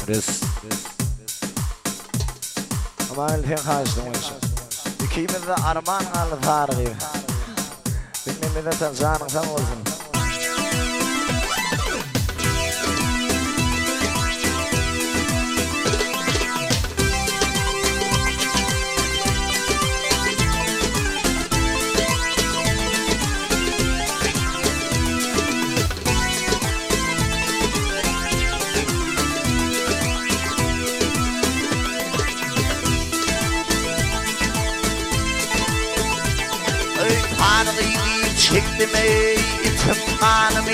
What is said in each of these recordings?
Biz. Ama elten kaçtım olsun. İkimiz de arman alı tarihi. Bilmem ne de canın tam olsun. Çektim eğitim kanımı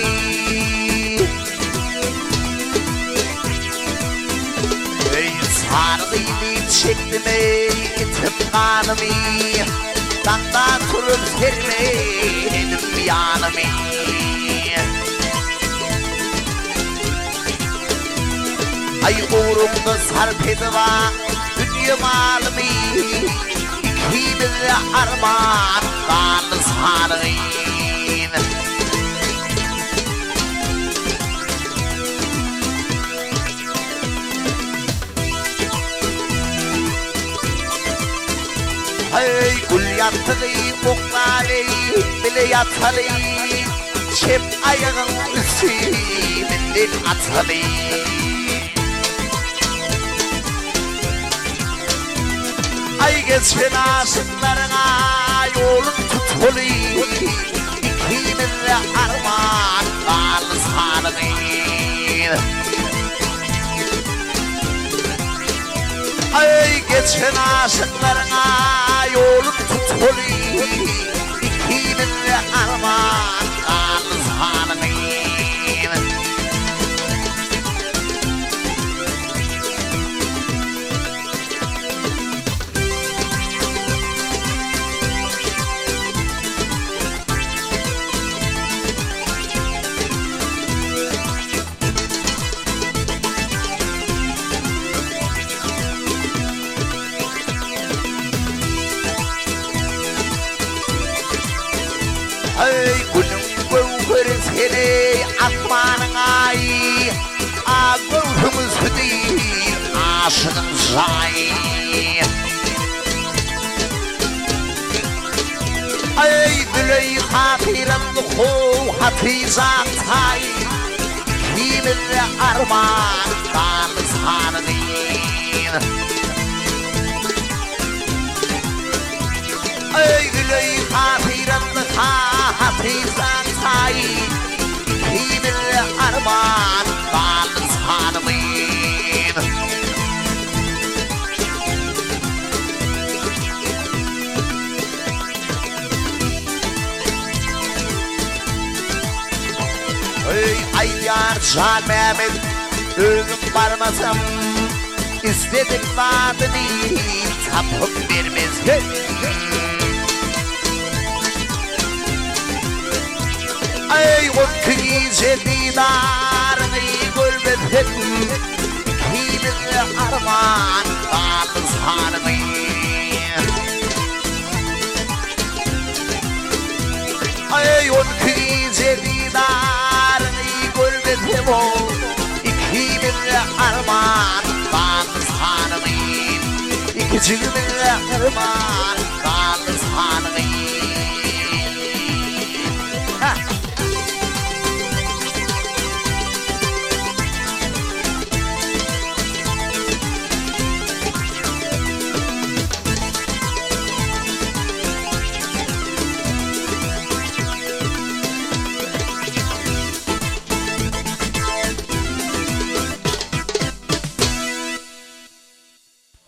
sarılıydı çektim eğitim kanımı Danda turup sermeydim yanımı Ay uğrumda sarp ediva dünya malımı İkimiz de armağan kanı sarıyım Hey gül yatılı bokları bile yatalı Çep ayağın üstünden atalı Ay geçen aşıklarına yolun tutulu İkimiz de armağan kanı sarıyım Ay geçen aşıklarına yolun tutulu İkimiz de armağan kanı sarıyım Hey günüm gövherin seni atmanın ay Ağırımız değil aşığın zay Ay düley hatiramlı kov hatizan tay Kimille arman kanı sarıyım Ay düley hatiramlı hafizan tay Kimille arman kanı sarıyım Ay yar Can Mehmet ölüm varmasam İstedim vaadini tapıp vermez Ay o kıyıcı didarını gülmedim Kimille arman kanı sarıyım Ay o kıyıcı didarını gülmedim İkimize arman kanı sarıyım İkimize arman kanı sarıyım